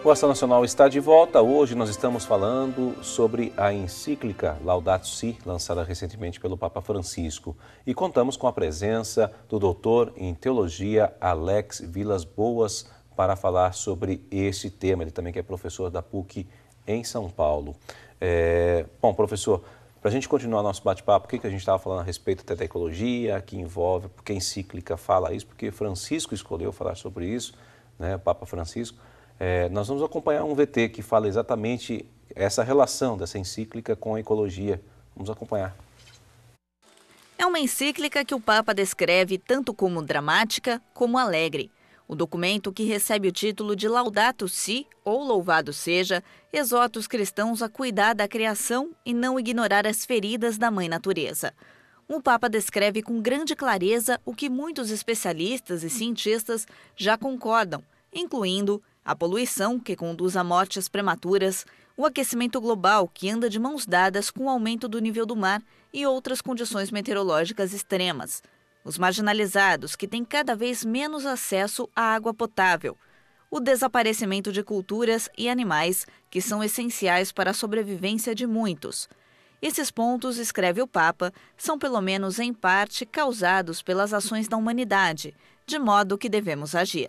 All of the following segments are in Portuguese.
Resposta Nacional está de volta. Hoje nós estamos falando sobre a encíclica Laudato Si, lançada recentemente pelo Papa Francisco. E contamos com a presença do doutor em teologia Alex Vilas Boas para falar sobre esse tema. Ele também que é professor da PUC em São Paulo. Bom, professor, para a gente continuar nosso bate-papo, o que a gente estava falando a respeito da ecologia, que envolve, porque a encíclica fala isso, porque Francisco escolheu falar sobre isso, né, o Papa Francisco. Nós vamos acompanhar um VT que fala exatamente essa relação dessa encíclica com a ecologia. Vamos acompanhar. É uma encíclica que o Papa descreve tanto como dramática como alegre. O documento, que recebe o título de Laudato Si, ou Louvado Seja, exorta os cristãos a cuidar da criação e não ignorar as feridas da Mãe Natureza. O Papa descreve com grande clareza o que muitos especialistas e cientistas já concordam, incluindo a poluição, que conduz a mortes prematuras, o aquecimento global, que anda de mãos dadas com o aumento do nível do mar e outras condições meteorológicas extremas. Os marginalizados, que têm cada vez menos acesso à água potável. O desaparecimento de culturas e animais, que são essenciais para a sobrevivência de muitos. Esses pontos, escreve o Papa, são pelo menos em parte causados pelas ações da humanidade, de modo que devemos agir.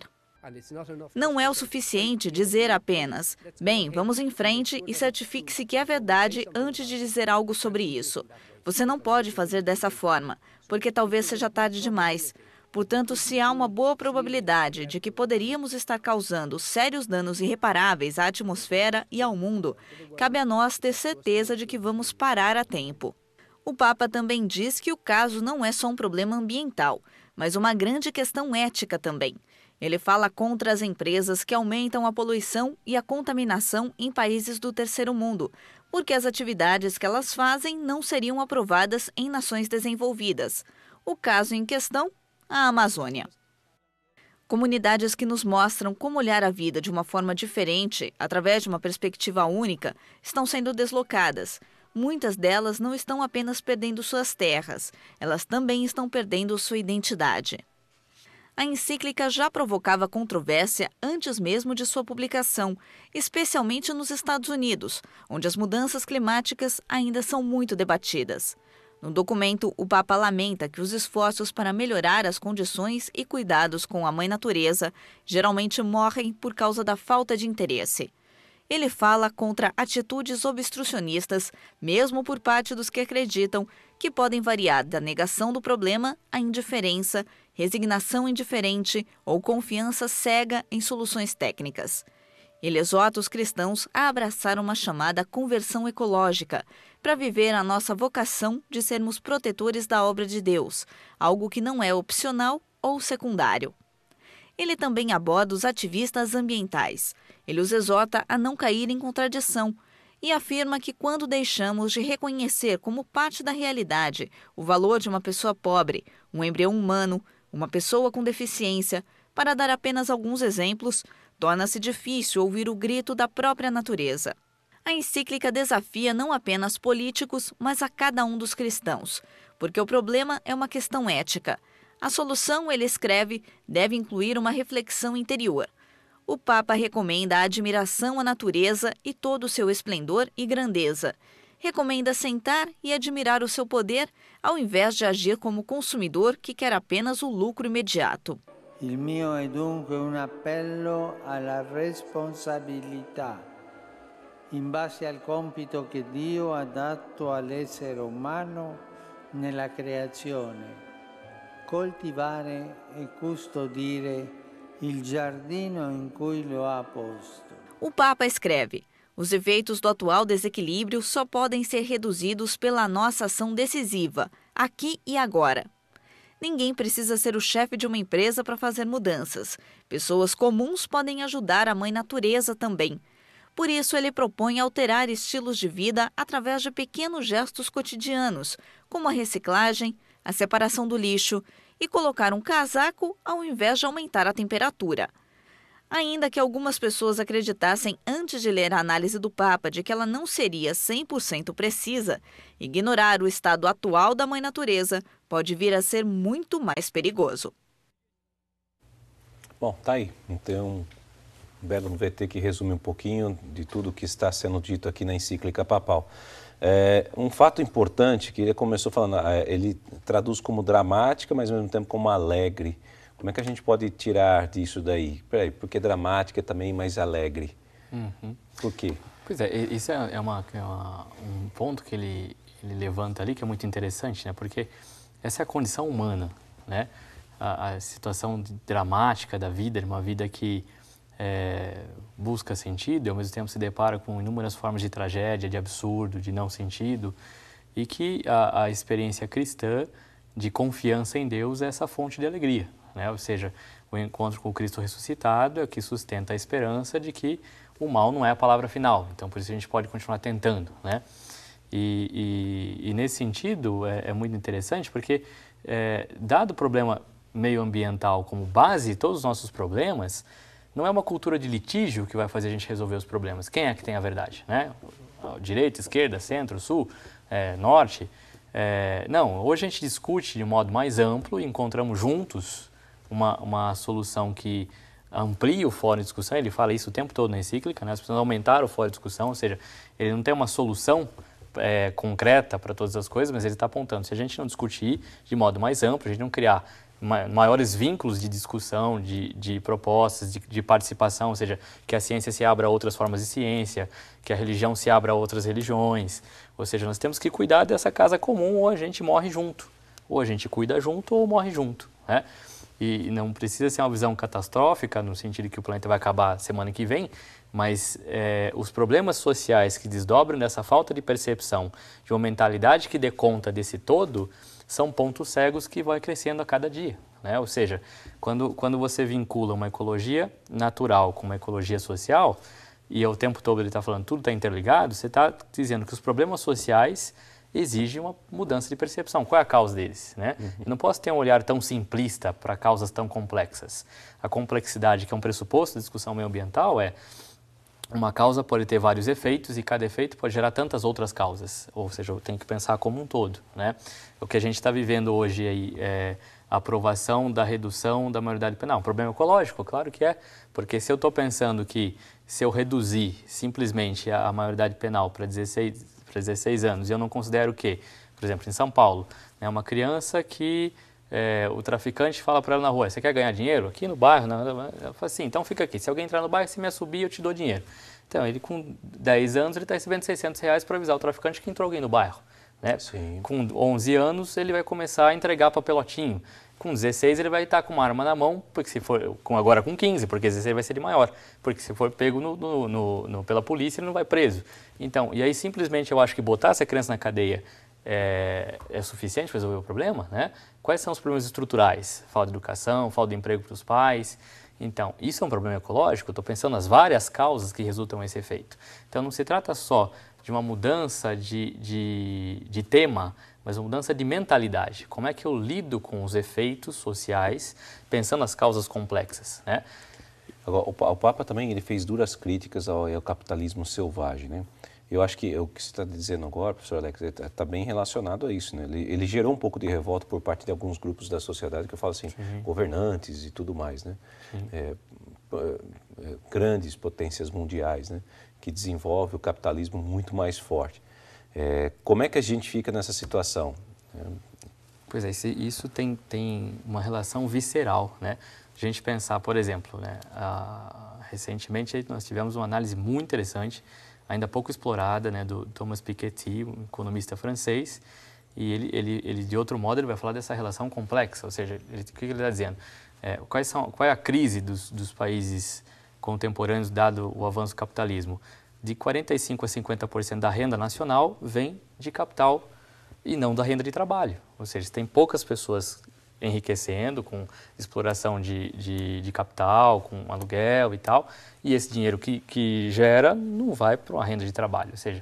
Não é o suficiente dizer apenas, bem, vamos em frente e certifique-se que é verdade antes de dizer algo sobre isso. Você não pode fazer dessa forma, porque talvez seja tarde demais. Portanto, se há uma boa probabilidade de que poderíamos estar causando sérios danos irreparáveis à atmosfera e ao mundo, cabe a nós ter certeza de que vamos parar a tempo. O Papa também diz que o caso não é só um problema ambiental, mas uma grande questão ética também. Ele fala contra as empresas que aumentam a poluição e a contaminação em países do terceiro mundo, porque as atividades que elas fazem não seriam aprovadas em nações desenvolvidas. O caso em questão, a Amazônia. Comunidades que nos mostram como olhar a vida de uma forma diferente, através de uma perspectiva única, estão sendo deslocadas. Muitas delas não estão apenas perdendo suas terras, elas também estão perdendo sua identidade. A encíclica já provocava controvérsia antes mesmo de sua publicação, especialmente nos Estados Unidos, onde as mudanças climáticas ainda são muito debatidas. No documento, o Papa lamenta que os esforços para melhorar as condições e cuidados com a Mãe Natureza geralmente morrem por causa da falta de interesse. Ele fala contra atitudes obstrucionistas, mesmo por parte dos que acreditam que podem variar da negação do problema à indiferença, resignação indiferente ou confiança cega em soluções técnicas. Ele exorta os cristãos a abraçar uma chamada conversão ecológica, para viver a nossa vocação de sermos protetores da obra de Deus, algo que não é opcional ou secundário. Ele também aborda os ativistas ambientais. Ele os exorta a não cair em contradição e afirma que quando deixamos de reconhecer como parte da realidade o valor de uma pessoa pobre, um embrião humano, uma pessoa com deficiência, para dar apenas alguns exemplos, torna-se difícil ouvir o grito da própria natureza. A encíclica desafia não apenas políticos, mas a cada um dos cristãos, porque o problema é uma questão ética. A solução, ele escreve, deve incluir uma reflexão interior. O Papa recomenda a admiração à natureza e todo o seu esplendor e grandeza. Recomenda sentar e admirar o seu poder, ao invés de agir como consumidor que quer apenas o lucro imediato. Il mio è dunque un appello alla responsabilità, in base al compito che Dio ha dato all'essere umano nella creazione. Coltivare e custodire il giardino in cui lo ha posto. O Papa escreve: os efeitos do atual desequilíbrio só podem ser reduzidos pela nossa ação decisiva, aqui e agora. Ninguém precisa ser o chefe de uma empresa para fazer mudanças. Pessoas comuns podem ajudar a Mãe Natureza também. Por isso, ele propõe alterar estilos de vida através de pequenos gestos cotidianos, como a reciclagem, a separação do lixo e colocar um casaco ao invés de aumentar a temperatura. Ainda que algumas pessoas acreditassem antes de ler a análise do Papa de que ela não seria 100% precisa, ignorar o estado atual da Mãe Natureza pode vir a ser muito mais perigoso. Bom, tá aí. Então, belo VT que resume um pouquinho de tudo que está sendo dito aqui na encíclica papal. Um fato importante que ele começou falando, ele traduz como dramática, mas ao mesmo tempo como alegre. Como é que a gente pode tirar disso daí? Peraí, porque dramática é também mais alegre. Por quê? Pois é, isso é um ponto que ele levanta ali que é muito interessante, né? Porque essa é a condição humana, né? A situação dramática da vida, uma vida que busca sentido e ao mesmo tempo se depara com inúmeras formas de tragédia, de absurdo, de não sentido, e que a experiência cristã de confiança em Deus é essa fonte de alegria, né? Ou seja, o encontro com o Cristo ressuscitado é o que sustenta a esperança de que o mal não é a palavra final. Então, por isso a gente pode continuar tentando, né? E nesse sentido é muito interessante porque, dado o problema meioambiental como base de todos os nossos problemas, não é uma cultura de litígio que vai fazer a gente resolver os problemas. Quem é que tem a verdade, né? Direita, esquerda, centro, sul, norte? Não, hoje a gente discute de um modo mais amplo e encontramos juntos uma solução que amplia o fórum de discussão. Ele fala isso o tempo todo na encíclica, né? Nós precisamos aumentar o fórum de discussão, ou seja, ele não tem uma solução concreta para todas as coisas, mas ele está apontando, se a gente não discutir de modo mais amplo, a gente não criar maiores vínculos de discussão, de propostas, de participação, ou seja, que a ciência se abra a outras formas de ciência, que a religião se abra a outras religiões, ou seja, nós temos que cuidar dessa casa comum ou a gente morre junto, ou a gente cuida junto ou morre junto, né? E não precisa ser uma visão catastrófica, no sentido de que o planeta vai acabar semana que vem, mas os problemas sociais que desdobram dessa falta de percepção, de uma mentalidade que dê conta desse todo, são pontos cegos que vão crescendo a cada dia, né? Ou seja, quando você vincula uma ecologia natural com uma ecologia social, e o tempo todo ele está falando tudo está interligado, você está dizendo que os problemas sociais exigem uma mudança de percepção. Qual é a causa deles, né? Eu não posso ter um olhar tão simplista para causas tão complexas. A complexidade, que é um pressuposto da discussão meioambiental, uma causa pode ter vários efeitos e cada efeito pode gerar tantas outras causas. Ou seja, eu tenho que pensar como um todo, né? O que a gente está vivendo hoje aí é a aprovação da redução da maioridade penal. Um problema ecológico, claro que é, porque se eu estou pensando que se eu reduzir simplesmente a maioridade penal para 16 anos e eu não considero que, por exemplo, em São Paulo, né, uma criança que o traficante fala para ela na rua, você quer ganhar dinheiro? Aqui no bairro, ela fala assim, então fica aqui, se alguém entrar no bairro, se me assumir, eu te dou dinheiro. Então, ele com 10 anos, ele está recebendo R$600 para avisar o traficante que entrou alguém no bairro, né? Sim. Com 11 anos, ele vai começar a entregar papelotinho. Com 16, ele vai estar com uma arma na mão, porque se for, agora com 15, porque 16 vai ser de maior, porque se for pego pela polícia, ele não vai preso. Então, e aí simplesmente eu acho que botar essa criança na cadeia é suficiente para resolver o problema, né? Quais são os problemas estruturais? Falta de educação, falta de emprego para os pais. Então, isso é um problema ecológico? Estou pensando nas várias causas que resultam nesse efeito. Então, não se trata só de uma mudança de tema, mas uma mudança de mentalidade. Como é que eu lido com os efeitos sociais, pensando nas causas complexas, né? Agora, o Papa também ele fez duras críticas ao capitalismo selvagem, né? Eu acho que o que você está dizendo agora, professor Alex, está bem relacionado a isso, né? Ele gerou um pouco de revolta por parte de alguns grupos da sociedade, que eu falo assim, governantes e tudo mais, né? Grandes potências mundiais, né? Que desenvolvem o capitalismo muito mais forte. Como é que a gente fica nessa situação? Pois é, isso tem uma relação visceral, né? A gente pensar, por exemplo, né? Recentemente nós tivemos uma análise muito interessante, ainda pouco explorada, né, do Thomas Piketty, um economista francês, e ele de outro modo ele vai falar dessa relação complexa, ou seja, o que ele está dizendo? Qual é a crise dos países contemporâneos dado o avanço do capitalismo? De 45% a 50% da renda nacional vem de capital e não da renda de trabalho, ou seja, tem poucas pessoas enriquecendo com exploração de capital, com aluguel e tal, e esse dinheiro que gera não vai para uma renda de trabalho, ou seja,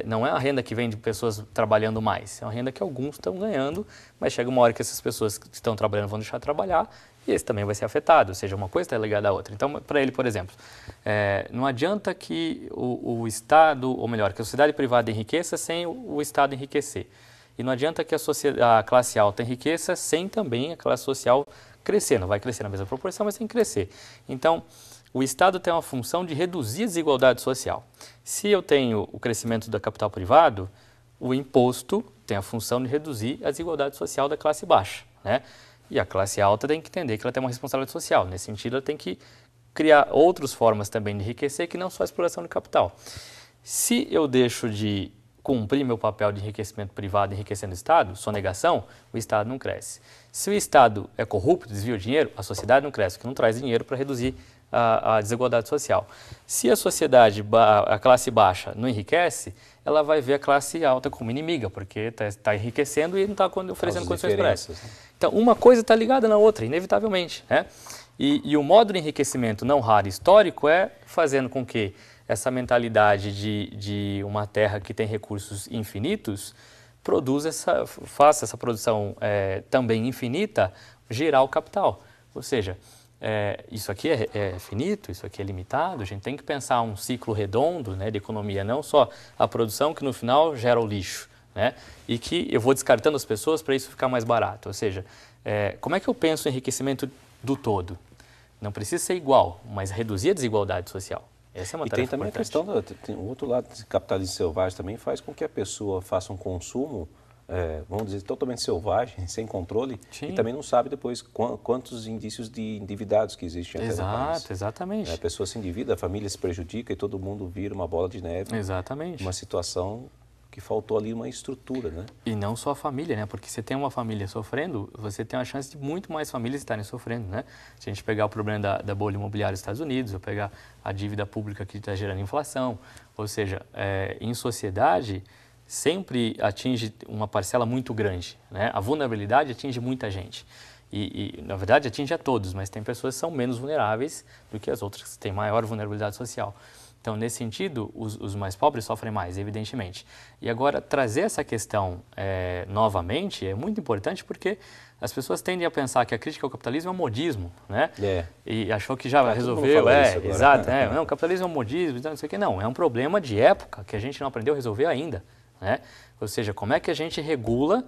não é uma renda que vem de pessoas trabalhando mais, é uma renda que alguns estão ganhando, mas chega uma hora que essas pessoas que estão trabalhando vão deixar de trabalhar e esse também vai ser afetado, ou seja, uma coisa está ligada à outra. Então, para ele, por exemplo, não adianta que o Estado, ou melhor, que a sociedade privada enriqueça sem o Estado enriquecer. E não adianta que a classe alta enriqueça sem também a classe social crescer. Não vai crescer na mesma proporção, mas tem que crescer. Então, o Estado tem uma função de reduzir a desigualdade social. Se eu tenho o crescimento do capital privado, o imposto tem a função de reduzir a desigualdade social da classe baixa, né? E a classe alta tem que entender que ela tem uma responsabilidade social. Nesse sentido, ela tem que criar outras formas também de enriquecer que não só a exploração de capital. Se eu deixo de cumprir meu papel de enriquecimento privado enriquecendo o Estado, sonegação, o Estado não cresce. Se o Estado é corrupto, desvia o dinheiro, a sociedade não cresce, porque não traz dinheiro para reduzir a desigualdade social. Se a sociedade, a classe baixa, não enriquece, ela vai ver a classe alta como inimiga, porque está enriquecendo e não está oferecendo condições para ela. Então, uma coisa está ligada na outra, inevitavelmente, né? E o modo de enriquecimento não raro histórico é fazendo com que essa mentalidade de uma terra que tem recursos infinitos faça essa produção também infinita girar o capital. Ou seja, isso aqui é finito, isso aqui é limitado, a gente tem que pensar um ciclo redondo, né, de economia, não só a produção que no final gera o lixo, né, e que eu vou descartando as pessoas para isso ficar mais barato. Ou seja, como é que eu penso o enriquecimento do todo? Não precisa ser igual, mas reduzir a desigualdade social. Essa é uma tarefa também importante. A questão, tem o outro lado, de capitalismo selvagem também faz com que a pessoa faça um consumo, vamos dizer, totalmente selvagem, sem controle, Sim. e também não sabe depois quantos indícios de endividados que existem até no país. Exatamente. A pessoa se endivida, a família se prejudica e todo mundo vira uma bola de neve. Exatamente. Uma situação que faltou ali uma estrutura, né? E não só a família, né? Porque você tem uma família sofrendo, você tem a chance de muito mais famílias estarem sofrendo, né? Se a gente pegar o problema da bolha imobiliária dos Estados Unidos, ou pegar a dívida pública que está gerando inflação, ou seja, em sociedade sempre atinge uma parcela muito grande, né? A vulnerabilidade atinge muita gente. E, na verdade, atinge a todos, mas tem pessoas que são menos vulneráveis do que as outras, que têm maior vulnerabilidade social. Então, nesse sentido, os mais pobres sofrem mais, evidentemente. E agora, trazer essa questão novamente é muito importante porque as pessoas tendem a pensar que a crítica ao capitalismo é um modismo, né? E achou que já resolveu, exato, não, o capitalismo é um modismo, não sei o que, não, é um problema de época que a gente não aprendeu a resolver ainda, né? Ou seja, como é que a gente regula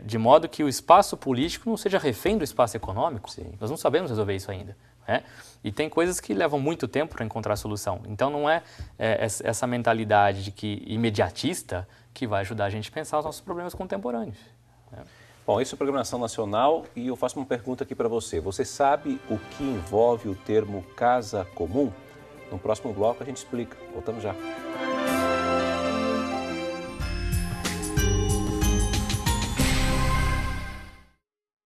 de modo que o espaço político não seja refém do espaço econômico? Sim. Nós não sabemos resolver isso ainda. E tem coisas que levam muito tempo para encontrar solução. Então, não é essa mentalidade imediatista que vai ajudar a gente a pensar os nossos problemas contemporâneos. Bom, esse é o Programa Nação Nacional e eu faço uma pergunta aqui para você. Você sabe o que envolve o termo casa comum? No próximo bloco a gente explica. Voltamos já.